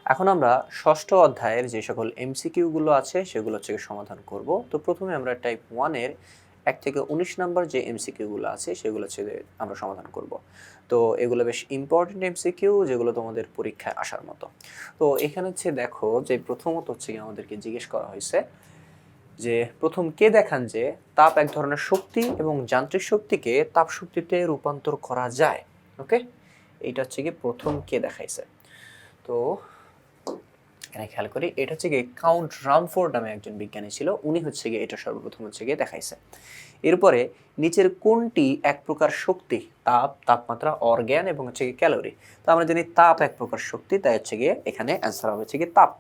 এখন আমরা ষষ্ঠ অধ্যায়ের যে সকল এমসিকিউ গুলো আছে সেগুলো হচ্ছে সমাধান করব। তো প্রথমে আমরা টাইপ 1 এর 1 থেকে 19 নাম্বার যে এমসিকিউ গুলো আছে সেগুলো হচ্ছে আমরা সমাধান করব। তো এগুলো বেশ ইম্পর্টেন্ট এমসিকিউ, যেগুলো তোমাদের পরীক্ষায় আসার মতো। তো এখানে হচ্ছে দেখো যে প্রথমত হচ্ছে আমাদেরকে জিজ্ঞেস করা হয়েছে যে প্রথম কে দেখান যে তাপ এক ধরনের শক্তি এবং যান্ত্রিক শক্তিকে তাপ শক্তিতে রূপান্তর করা যায়। ওকে, এইটা হচ্ছে কি প্রথম কে দেখাইছে। তো এখানে খেয়াল করি, এটা হচ্ছে গিয়ে কাউন্ট রামফোর্ড নামে একজন বিজ্ঞানী ছিল, উনি হচ্ছে গিয়ে এটা সর্বপ্রথম হচ্ছে গিয়ে দেখাইছে। এরপরে নিচের কোনটি এক প্রকার শক্তি? তাপ, তাপমাত্রা, অর্গ্যান এবং হচ্ছে গিয়ে ক্যালোরি। তো আমরা জানি তাপ এক প্রকার শক্তি, তাই হচ্ছে গিয়ে এখানে অ্যান্সার হবে হচ্ছে গিয়ে তাপ।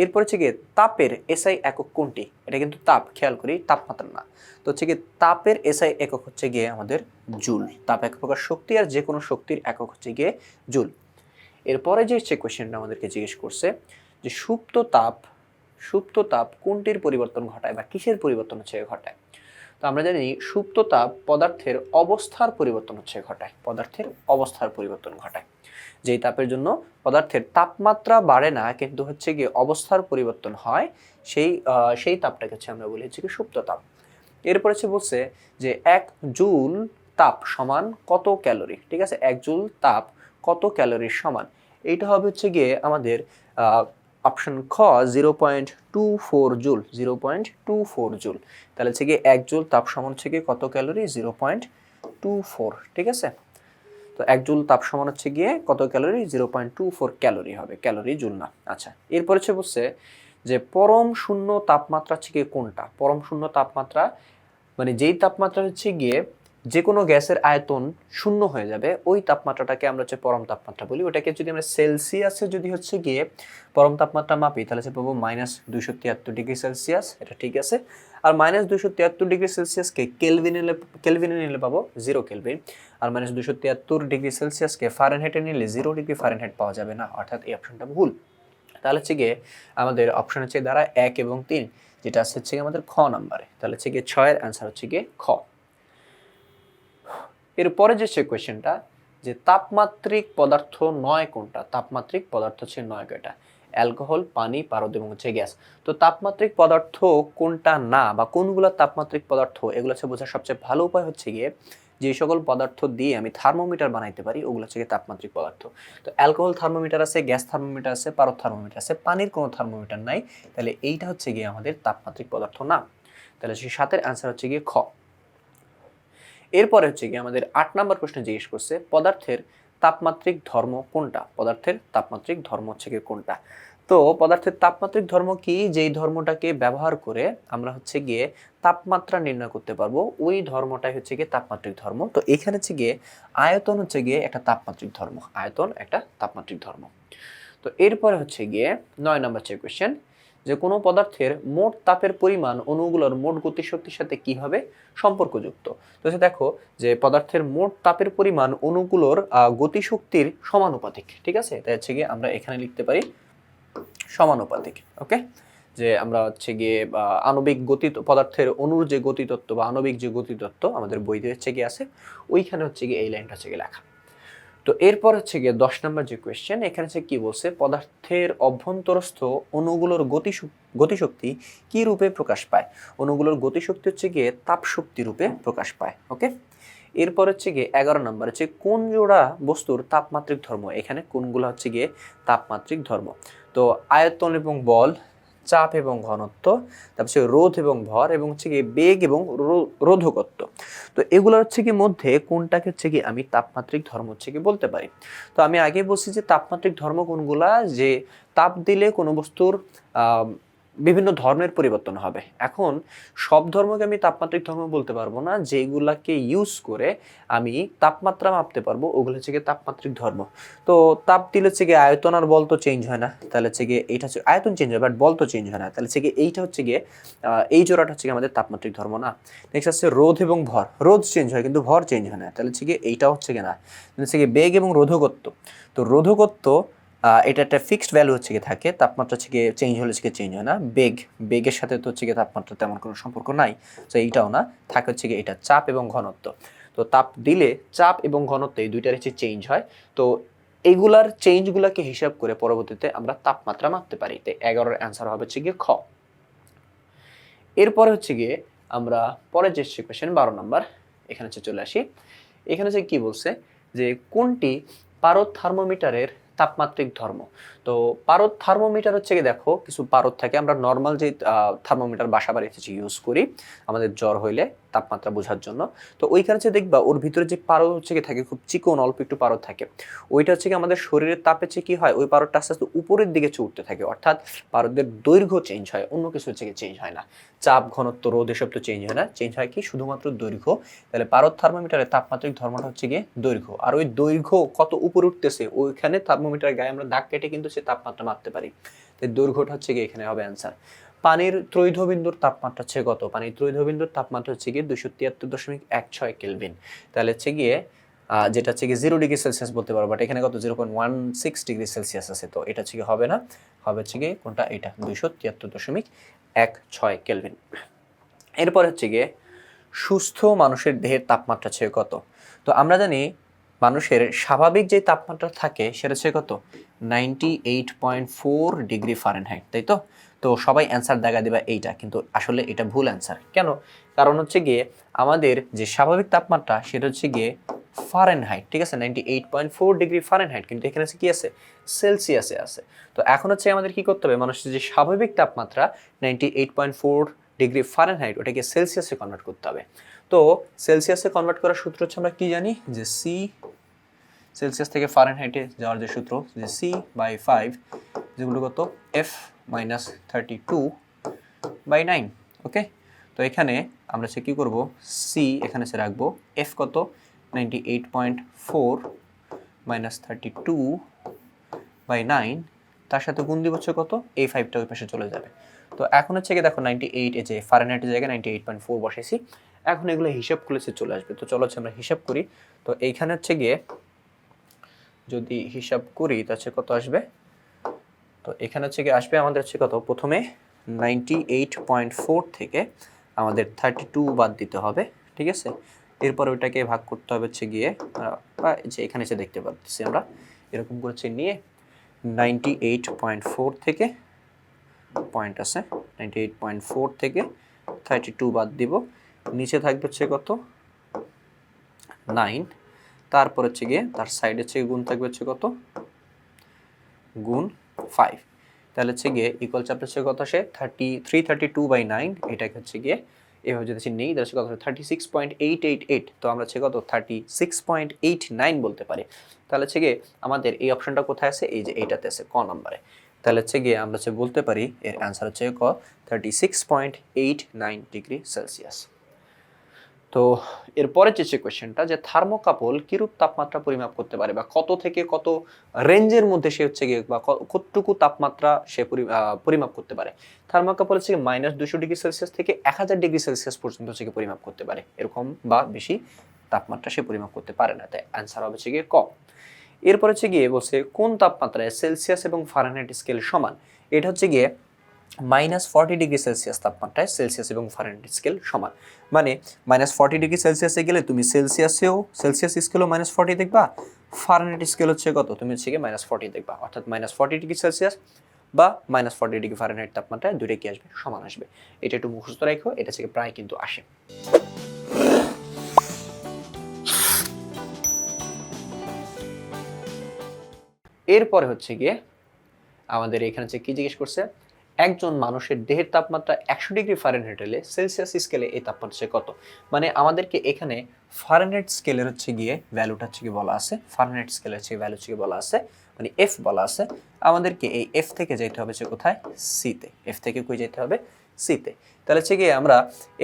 এরপর হচ্ছে গিয়ে তাপের এসআই একক কোনটি? এটা কিন্তু তাপ, খেয়াল করি, তাপমাত্রা না। তো হচ্ছে গিয়ে তাপের এসআই একক হচ্ছে গিয়ে আমাদের জুল। তাপ এক প্রকার শক্তি, আর যে কোনো শক্তির একক হচ্ছে গিয়ে জুল। এরপরে যে কোয়েশ্চেনটা আমাদেরকে জিজ্ঞেস করছে যে সুপ্ত তাপ কোনটির পরিবর্তন ঘটায় বা কিসের পরিবর্তন হচ্ছে ঘটায়? তো আমরা জানি সুপ্ত তাপ পদার্থের অবস্থার পরিবর্তন হচ্ছে ঘটায়, পদার্থের অবস্থার পরিবর্তন ঘটায়। যেই তাপের জন্য পদার্থের তাপমাত্রা বাড়ে না কিন্তু হচ্ছে গিয়ে অবস্থার পরিবর্তন হয়, সেই তাপটাকে হচ্ছে আমরা বলি হচ্ছে কি সুপ্ত তাপ। এরপর হচ্ছে বলছে যে 1 জুল তাপ সমান কত ক্যালোরি। ঠিক আছে, 1 জুল তাপ কত ক্যালোরির সমান? এইটা হবে হচ্ছে গিয়ে আমাদের অপশন খ 0.24 জুল। 0.24 জুল। তাহলে হচ্ছে গিয়ে 1 জুল তাপ সমান হচ্ছে গিয়ে কত ক্যালোরি? 0.24। ঠিক আছে, তো 1 জুল তাপ সমান হচ্ছে গিয়ে কত ক্যালোরি? 0.24 ক্যালোরি হবে, ক্যালোরি জুল না। আচ্ছা, এরপর হচ্ছে বলছে যে পরম শূন্য তাপমাত্রা হচ্ছে গিয়ে কোনটা? পরম শূন্য তাপমাত্রা মানে যেই তাপমাত্রা হচ্ছে গিয়ে যে কোনো গ্যাসের আয়তন শূন্য হয়ে যাবে, ওই তাপমাত্রাটাকে আমরা হচ্ছে পরম তাপমাত্রা বলি। ওটাকে যদি আমরা সেলসিয়াসে যদি হচ্ছে গিয়ে পরম তাপমাত্রা মাপি, তাহলে হচ্ছে পাবো -273°C। এটা ঠিক আছে। আর -273°C কেলভিনে নিলে পাবো 0 কেলভিন। আর -273°C ফারেনহাইটে নিলে 0 ডিগ্রি ফারেনহাইট পাওয়া যাবে না, অর্থাৎ এই অপশনটা ভুল। তাহলে হচ্ছে গিয়ে আমাদের অপশন হচ্ছে দ্বারা 1 এবং 3, যেটা হচ্ছে গিয়ে আমাদের খ নাম্বারে। তাহলে হচ্ছে গিয়ে 6 এর অ্যান্সার হচ্ছে গিয়ে খ। এরপরে যে কোয়েশ্চেনটা যে তাপমাত্রিক পদার্থ নয় কোনটা? তাপমাত্রিক পদার্থ হচ্ছে 9 কয়টা? অ্যালকোহল, পানি, পারদ এবং হচ্ছে গ্যাস। তো তাপমাত্রিক পদার্থ কোনটা না বা কোনগুলো তাপমাত্রিক পদার্থ, এগুলো হচ্ছে বোঝার সবচেয়ে ভালো উপায় হচ্ছে গিয়ে যে সকল পদার্থ দিয়ে আমি থার্মোমিটার বানাইতে পারি ওগুলো হচ্ছে গিয়ে তাপমাত্রিক পদার্থ। তো অ্যালকোহল থার্মোমিটার আছে, গ্যাস থার্মোমিটার আছে, পারদ থার্মোমিটার আছে, পানির কোনো থার্মোমিটার নাই। তাহলে এইটা হচ্ছে গিয়ে আমাদের তাপমাত্রিক পদার্থ না। তাহলে সেই 7 এর অ্যান্সার হচ্ছে গিয়ে খ। এরপরে হচ্ছে কি আমাদের 8 নাম্বার প্রশ্নে জিজ্ঞেস করছে পদার্থের তাপমাত্রিক ধর্ম কোনটা? পদার্থের তাপমাত্রিক ধর্ম হচ্ছে কি কোনটা? তো পদার্থের তাপমাত্রিক ধর্ম কি? যেই ধর্মটাকে ব্যবহার করে আমরা হচ্ছে গিয়ে তাপমাত্রা নির্ণয় করতে পারবো, ওই ধর্মটাই হচ্ছে গিয়ে তাপমাত্রিক ধর্ম। তো এখানে হচ্ছে গিয়ে আয়তন হচ্ছে গিয়ে একটা তাপমাত্রিক ধর্ম, আয়তন একটা তাপমাত্রিক ধর্ম। তো এরপরে হচ্ছে গিয়ে 9 নাম্বার কোয়েশ্চেন যে কোনো পদার্থের মোট তাপের পরিমাণ অণুগুলোর মোট গতিশক্তির সাথে কিভাবে সম্পর্কযুক্ত? তো দেখো যে পদার্থের মোট তাপের পরিমাণ অণুগুলোর গতিশক্তির সমানুপাতিক। ঠিক আছে, তাই হচ্ছে গিয়ে আমরা এখানে লিখতে পারি সমানুপাতিক। ওকে, যে আমরা হচ্ছে গিয়ে আণবিক গতি পদার্থের অণুর যে গতিতত্ত্ব বা আণবিক যে গতিতত্ত্ব আমাদের বইতে হচ্ছে গিয়ে আছে, ওইখানে হচ্ছে গিয়ে এই লাইনটা হচ্ছে গিয়ে লেখা। তো এরপর হচ্ছে গিয়ে 10 নম্বর যে কোয়েশ্চেন, এখানে হচ্ছে কি বলছে পদার্থের অভ্যন্তরস্থ অণুগুলোর গতিশক্তি কি রূপে প্রকাশ পায়? অণুগুলোর গতিশক্তি হচ্ছে গিয়ে তাপ শক্তি রূপে প্রকাশ পায়। ওকে, এরপর হচ্ছে গিয়ে 11 নম্বর হচ্ছে কোন জোড়া বস্তুর তাপমাত্রিক ধর্ম? এখানে কোনগুলো হচ্ছে গিয়ে তাপমাত্রিক ধর্ম? তো আয়তন এবং বল, চাপ এবং ঘনত্ব, তারপর রোধ এবং ভর এবং হচ্ছে গিয়ে বেগ এবং রোধকত্ব। তো এগুলো হচ্ছে কি মধ্যে কোনটাকে হচ্ছে কি আমি তাপমাত্রিক ধর্ম হচ্ছে কি বলতে পারি? তো আমি আগে বলছি যে তাপমাত্রিক ধর্ম কোনগুলা, যে তাপ দিলে কোনো বস্তুর বিভিন্ন ধর্মের পরিবর্তন হবে। এখন সব ধর্মকে আমি তাপমাত্রিক ধর্ম বলতে পারবো না, যেগুলাকে ইউজ করে আমি তাপমাত্রা মাপতে পারবো ওগুলো হচ্ছে গিয়ে তাপমাত্রিক ধর্ম। তো তাপ দিলে হচ্ছে গিয়ে আয়তন আর বল তো চেঞ্জ হয় না, তাহলে হচ্ছে গিয়ে এইটা হচ্ছে আয়তন চেঞ্জ হয় বাট বল তো চেঞ্জ হয় না, তাহলে হচ্ছে গিয়ে এইটা হচ্ছে গিয়ে এই জোড়াটা হচ্ছে গিয়ে আমাদের তাপমাত্রিক ধর্ম না। নেক্সট হচ্ছে রোধ এবং ভর, রোধ চেঞ্জ হয় কিন্তু ভর চেঞ্জ হয় না, তাহলে হচ্ছে গিয়ে এইটাও হচ্ছে গিয়ে না। হচ্ছে গিয়ে বেগ এবং রোধকত্ব, তো রোধকত্ব এটা একটা ফিক্সড ভ্যালু হচ্ছে গিয়ে থাকে, তাপমাত্রা হচ্ছে গিয়ে চেঞ্জ হলে হচ্ছে চেঞ্জ হয় না। বেগের সাথে তো হচ্ছে গিয়ে তাপমাত্রা তেমন কোনো সম্পর্ক নাই, তো এইটাও না। থাকে হচ্ছে গিয়ে এটা চাপ এবং ঘনত্ব। তো তাপ দিলে চাপ এবং ঘনত্ব এই দুইটার হচ্ছে চেঞ্জ হয়। তো এইগুলার চেঞ্জগুলোকে হিসাব করে পরবর্তীতে আমরা তাপমাত্রা মাপতে পারি। তাই 11-এর অ্যান্সার হবে হচ্ছে গিয়ে খ। এরপরে হচ্ছে গিয়ে আমরা পরের যে কোয়েশ্চেন 12 নাম্বার, এখানে হচ্ছে চলে আসি। এখানে হচ্ছে কি বলছে যে কোনটি পারদ থার্মোমিটারের তাপমাত্রিক ধর্ম। তো পারদ থার্মোমিটার হচ্ছে কি, দেখো কিছু পারদ থাকে, আমরা নর্মাল যে থার্মোমিটার বাসা বাড়িতে ইউজ করি আমাদের জ্বর হইলে তাপমাত্রা বোঝার জন্য। তো ওইখানে হচ্ছে দেখবা ওর ভিতরে যে পারদ হচ্ছে কি থাকে, খুব চিকন অল্প একটু পারদ থাকে, ওইটা হচ্ছে কি আমাদের শরীরের তাপে হচ্ছে কি হয়, ওই পারদটা আস্তে আস্তে উপরের দিকে উঠতে থাকে, অর্থাৎ পারদের দৈর্ঘ্য চেঞ্জ হয়, অন্য কিছু হচ্ছে কি চেঞ্জ হয় না। চাপ, ঘনত্ব, রোধ এসব তো চেঞ্জ হয় না, চেঞ্জ হয় কি শুধুমাত্র দৈর্ঘ্য। তাহলে পারদ থার্মোমিটারের তাপমাত্রিক ধর্মটা হচ্ছে গিয়ে দৈর্ঘ্য। আর ওই দৈর্ঘ্য কত উপরে উঠতেছে ওইখানে থার্মোমিটারের গায়ে আমরা দাগ কেটে কিন্তু সে তাপমাত্রা মাপতে পারি। তাই দৈর্ঘ্যটা হচ্ছে গিয়ে এখানে হবে অ্যান্সার। পানির ত্রৈধবিন্দুর তাপমাত্রা হচ্ছে কত? পানির ত্রৈধবিন্দুর তাপমাত্রা হচ্ছে গিয়ে 273.16 কেলভিন। তাহলে হচ্ছে গিয়ে যেটা হচ্ছে গিয়ে 0 ডিগ্রি সেলসিয়াস বলতে পারবো, বাট এখানে কত 0.16 ডিগ্রি সেলসিয়াস আছে, তো এটা হচ্ছে গিয়ে হবে না, হবে হচ্ছে গিয়ে কোনটা, এটা 273.16 কেলভিন। এরপর হচ্ছে গিয়ে সুস্থ মানুষের দেহের তাপমাত্রা হচ্ছে কত? তো আমরা জানি মানুষের স্বাভাবিক যে তাপমাত্রা থাকে সেটা হচ্ছে কত, 98.4 ডিগ্রি ফারেনহাইট, তাই তো? তো সবাই অ্যান্সার দেখা দিবা এইটা, কিন্তু আসলে এটা ভুল অ্যান্সার। কেন? কারণ হচ্ছে গিয়ে আমাদের যে স্বাভাবিক তাপমাত্রা সেটা হচ্ছে গিয়ে ফারেনহাইট, ঠিক আছে, 98.4 ডিগ্রি ফারেনহাইট, কিন্তু এখানে কি আছে, সেলসিয়াসে আছে। তো এখন হচ্ছে আমাদের কি করতে হবে, মানুষের যে স্বাভাবিক তাপমাত্রা 98.4 ডিগ্রি ফারেনহাইট, ওটাকে সেলসিয়াসে কনভার্ট করতে হবে। তো সেলসিয়াসে কনভার্ট করার সূত্র হচ্ছে আমরা কি জানি, যে সি, সেলসিয়াস থেকে ফারেনহাইটে যাওয়ার যে সূত্র, যে C/5 যেগুলো কত, F-32/9। ওকে, তো এখানে আমরা সে কি করব, সি এখানে সে রাখবো, এফ কত 98.4 -32/9, তার সাথে গুণ দিব হচ্ছে কত, এই 5টা ওই পাশে চলে যাবে। তো এখন হচ্ছে কি দেখো 98, এই যে ফারেনহাইটের জায়গায় 98.4 বসাইছি, এখন এগুলো হিসাব করলে চলে আসবে। তো চলো হচ্ছে আমরা হিসাব করি। তো এইখানে হচ্ছে গিয়ে যদি হিসাব করি তাহলে কত আসবে, তো এখানে হচ্ছে গিয়ে আসবে আমাদের হচ্ছে কত, প্রথমে 98.4 থেকে আমাদের 32 বাদ দিতে হবে, ঠিক আছে। এরপর ওইটাকে ভাগ করতে হবে হচ্ছে গিয়ে, যে এখানে এসে দেখতে পাচ্ছি আমরা এরকম করেছে নিয়ে 98.4 থেকে পয়েন্ট আছে, 98.4 থেকে 32 বাদ দিব, নিচে থাকবে হচ্ছে কত 9, তারপর হচ্ছে গিয়ে তার সাইড হচ্ছে গুণ থাকবে হচ্ছে কত, গুণ 5, তাহলে হচ্ছে গিয়ে ইকুয়াল চাপটা হচ্ছে কত আসে 332/9, এটাকে হচ্ছে গিয়ে এভাবে যদি নেই তাহলে কত 36.888, তো আমরা হচ্ছে কত 36.89 বলতে পারি। তাহলে হচ্ছে গিয়ে আমাদের এই অপশনটা কোথায় আছে, এই যে এইটাতে আছে, ক নম্বরে। তাহলে হচ্ছে গিয়ে আমরা হচ্ছে বলতে পারি এর অ্যান্সার হচ্ছে ক 36.89 ডিগ্রি সেলসিয়াস। তো এরপরে যে কোয়েশ্চেনটা, যে থার্মোকাপল কিরূপ তাপমাত্রা পরিমাপ করতে পারে, বা কত থেকে কত রেঞ্জের মধ্যে সে হচ্ছে গিয়ে, বা কতটুকু তাপমাত্রা সে পরিমাপ করতে পারে। থার্মোকাপল হচ্ছে -200 ডিগ্রি সেলসিয়াস থেকে 1000 ডিগ্রি সেলসিয়াস পর্যন্ত হচ্ছে পরিমাপ করতে পারে, এরকম বা বেশি তাপমাত্রা সে পরিমাপ করতে পারে না, তাই অ্যান্সার হবে হচ্ছে গিয়ে ক। এরপর হচ্ছে গিয়ে বলছে কোন তাপমাত্রায় সেলসিয়াস এবং ফারেনহাইট স্কেল সমান। এটা হচ্ছে গিয়ে -40 ডিগ্রি সেলসিয়াস তাপমাত্রায় সেলসিয়াস এবং ফারেনহাইট স্কেল সমান। মানে -40 ডিগ্রি সেলসিয়াসে গেলে তুমি সেলসিয়াস স্কেলও -40 দেখবা, ফারেনহাইট স্কেল হচ্ছে কত, তুমি হচ্ছে গিয়ে -40 দেখবা, অর্থাৎ -40 ডিগ্রি সেলসিয়াস বা -40 ডিগ্রি ফারেনহাইট তাপমাত্রায় দুটোই কি আসবে, সমান আসবে। এটা একটু মুখস্থ রাখো, এটা থেকে প্রায় কিন্তু আসে। এরপরে হচ্ছে গিয়ে আমাদের এখানে হচ্ছে কি জিজ্ঞেস করছে, একজন মানুষের দেহের তাপমাত্রা 100 ডিগ্রি ফারেনহাইট হলে সেলসিয়াস স্কেলে এই তাপমাত্রা কত। মানে আমাদেরকে এখানে ফারেনহাইট স্কেলের হচ্ছে গিয়ে ভ্যালুটা হচ্ছে কি বলা আছে, ফারেনহাইট স্কেলের হচ্ছে ভ্যালু হচ্ছে কি বলা আছে, মানে এফ বলা আছে। আমাদেরকে এই এফ থেকে যেতে হবে হচ্ছে কোথায়, সিতে। এফ থেকে কই যেতে হবে, সিতে। তাহলে হচ্ছে গিয়ে আমরা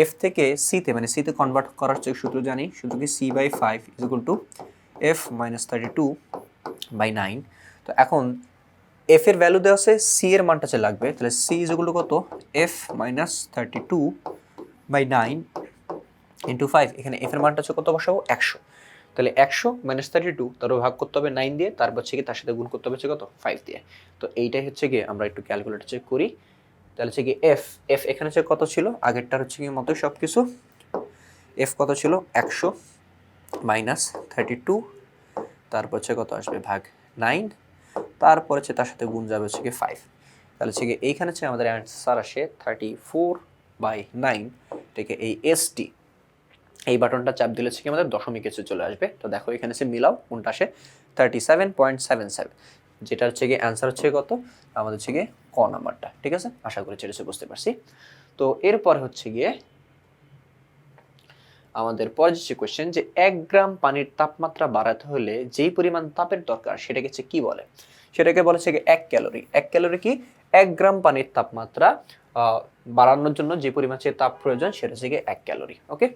এফ থেকে সিতে, মানে সিতে কনভার্ট করার হচ্ছে সূত্র জানি, সূত্র কি C/5 = F -32/9। তো এখন এফ এর ভ্যালু দেওয়া আছে, সি এর মানটা হচ্ছে লাগবে, তাহলে সি = কত, F -32/9 × 5, এখানে এফ এর মানটা হচ্ছে কত বসাবো, 100। তাহলে 100 - 32 তারও ভাগ করতে হবে 9 দিয়ে, তারপর হচ্ছে কি তার সাথে গুণ করতে হবে হচ্ছে কত, 5 দিয়ে। তো এইটাই হচ্ছে গিয়ে আমরা একটু ক্যালকুলেটর চেক করি। তাহলে হচ্ছে কি এফ এখানে হচ্ছে কত ছিল, আগেরটার হচ্ছে কি মতোই সব কিছু। এফ কত ছিল, 100 - 32, তারপর হচ্ছে কত আসবে, ভাগ 9, তারপরে হচ্ছে তার সাথে গুণ যাবে হচ্ছে কি 5, তাহলে হচ্ছে কি এইখানে হচ্ছে আমাদের অ্যান্সার আসে 34/9 থেকে এই এসটি এই বাটনটা চাপ দিলে হচ্ছে কি আমাদের দশমিক এসে চলে আসবে। তো দেখো এখানে সে মিলাও কোনটা আসে 37.77, যেটা হচ্ছে গিয়ে অ্যান্সার হচ্ছে কত আমাদের হচ্ছে গিয়ে ক নাম্বারটা। ঠিক আছে, আশা করি সেটা বুঝতে পারছি। তো এরপর হচ্ছে গিয়ে আমাদের পরের যে কোয়েশ্চেন, যে 1 গ্রাম পানির তাপমাত্রা বাড়াতে হলে যেই পরিমাণ তাপের দরকার সেটাকে হচ্ছে কি বলে? সেটাকে বলে হচ্ছে 1 ক্যালোরি। 1 ক্যালোরি কি? 1 গ্রাম পানির তাপমাত্রা বাড়ানোর জন্য যে পরিমাণ তাপ প্রয়োজন সেটা হচ্ছে 1 ক্যালোরি। ওকে,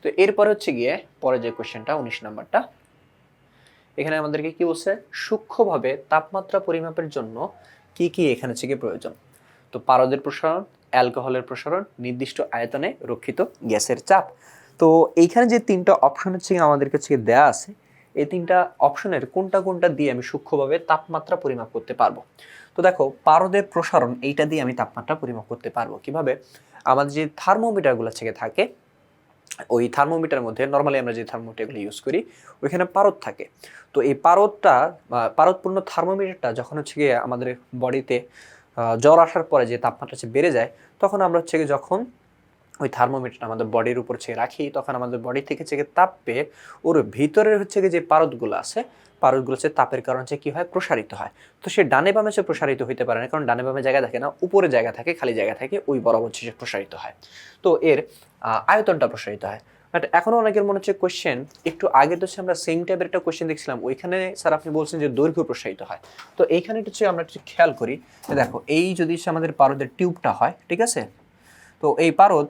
তো এরপর হচ্ছে গিয়ে পরে যে কোয়েশ্চেনটা 19 নাম্বারটা, এখানে আমাদেরকে কি বলছে, সূক্ষ্মভাবে তাপমাত্রা পরিমাপের জন্য কি কি এখানে হচ্ছে গিয়ে প্রয়োজন? তো পারদের প্রসারণ, অ্যালকোহলের প্রসারণ, নির্দিষ্ট আয়তনে রক্ষিত গ্যাসের চাপ। তো এইখানে যে তিনটা অপশন হচ্ছে আমাদের কাছে দেয়া আছে, এই তিনটা অপশনের কোনটা কোনটা দিয়ে আমি সূক্ষ্মভাবে তাপমাত্রা পরিমাপ করতে পারবো? তো দেখো, পারদের প্রসারণ এইটা দিয়ে আমি তাপমাত্রা পরিমাপ করতে পারবো কিভাবে? আমাদের যে থার্মোমিটারগুলো থাকে ওই থার্মোমিটার মধ্যে নর্মালি আমরা যে থার্মোমিটারগুলো ইউজ করি ওইখানে পারদ থাকে। তো এই পারদপূর্ণ থার্মোমিটারটা যখন হচ্ছে গিয়ে আমাদের বডিতে জ্বর আসার পরে যে তাপমাত্রা বেড়ে যায়, তখন আমরা হচ্ছে গিয়ে যখন ওই থার্মোমিটারটা আমাদের বডির উপর রাখি, তখন আমাদের বডি থেকে তাপ পেয়ে ওর ভিতরের হচ্ছে গিয়ে যে পারদগুলো আছে, পারদগুলো তাপের কারণে কি হয়, প্রসারিত হয়। তো সে ডানে বামে প্রসারিত হইতে পারে না, কারণ ডানে বামে জায়গা থাকে না, উপরে জায়গা থাকে, খালি জায়গা থাকে, ওই বরাবর সে প্রসারিত হয়। তো এর আয়তনটা প্রসারিত হয়। বাট এখনো অনেকের মনে হচ্ছে কোয়েশ্চেন, একটু আগে তো আমরা সেম টাইপের একটা কোয়েশ্চেন দেখছিলাম, ওইখানে স্যার আপনি বলছেন যে দৈর্ঘ্য প্রসারিত হয়। তো এইখানে হচ্ছে আমরা একটু খেয়াল করি, দেখো এই যদি আমাদের পারদের টিউবটা হয়, ঠিক আছে, তো এই পারদ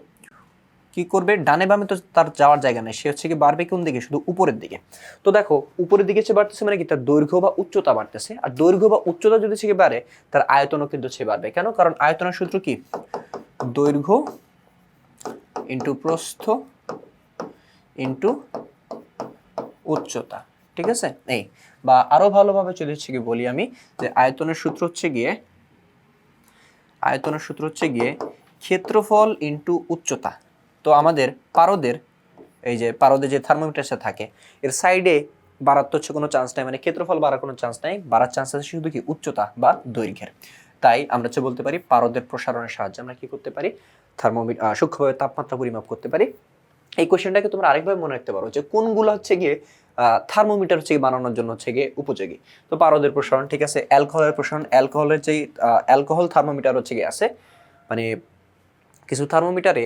কি করবে, ডানে বামে তো তার যাওয়ার জায়গা নেই, সে হচ্ছে কি বাড়বে কোন দিকে, শুধু উপরের দিকে। তো দেখো উপরের দিকে বাড়তেছে মানে কি, তার দৈর্ঘ্য বা উচ্চতা বাড়তেছে, আর দৈর্ঘ্য বা উচ্চতা যদি সে বাড়ে, তার আয়তনও কিন্তু সে বাড়বে। কেন? কারণ আয়তনের সূত্র কি, দৈর্ঘ্য ইন্টু প্রস্থ ইন্টু উচ্চতা। ঠিক আছে, এই বা আরো ভালোভাবে চলে হচ্ছে কি বলি আমি, যে আয়তনের সূত্র হচ্ছে গিয়ে ক্ষেত্রফল ইন্টু উচ্চতা। তো আমাদের পারদের এই যে পারদে যে থার্মোমিটারটা থাকে, এর সাইডে বাড়ার তো হচ্ছে কোনো চান্স নাই, মানে ক্ষেত্রফল বাড়ার কোনো চান্স নাই, বাড়ার চান্স আছে শুধু কি উচ্চতা বা দৈর্ঘ্যের। তাই আমরা হচ্ছে বলতে পারি পারদের প্রসারণের সাহায্যে আমরা কি করতে পারি, সূক্ষ্মভাবে তাপমাত্রা পরিমাপ করতে পারি। এই কোশ্চেনটাকে তোমরা আরেকভাবে মনে রাখতে পারো যে কোনগুলো হচ্ছে গিয়ে থার্মোমিটার হচ্ছে বানানোর জন্য হচ্ছে গিয়ে উপযোগী। তো পারদের প্রসারণ, ঠিক আছে, অ্যালকোহলের প্রসারণ, অ্যালকোহলের যে অ্যালকোহল থার্মোমিটার হচ্ছে গিয়ে আছে, মানে কিছু থার্মোমিটারে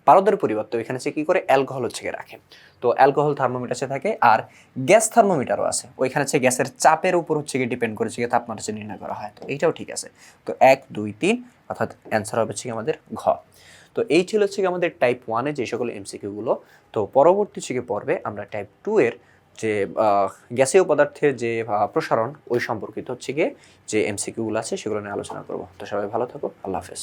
পারদের পরিবর্তে ওইখানে কি করে অ্যালকোহল হচ্ছে রাখে। তো অ্যালকোহল থার্মোমিটার থাকে, আর গ্যাস থার্মোমিটারও আছে, ওইখানে গ্যাসের চাপের উপর হচ্ছে ডিপেন্ড করে তাপমাত্রা নির্ণয় করা হয়। তো এইটাও ঠিক আছে। তো 1, 2, 3 অর্থাৎ অ্যান্সার হবে আমাদের ঘ। তো এই ছিল আমাদের টাইপ 1 যে সকল এমসিকিউগুলো। তো পরবর্তী পর্বে আমরা টাইপ 2 এর যে গ্যাসীয় পদার্থের যে প্রসারণ ওই সম্পর্কিত যে এমসিকিউগুলো আছে সেগুলো নিয়ে আলোচনা করব। তো সবাই ভালো থাকো, আল্লাহ হাফেজ।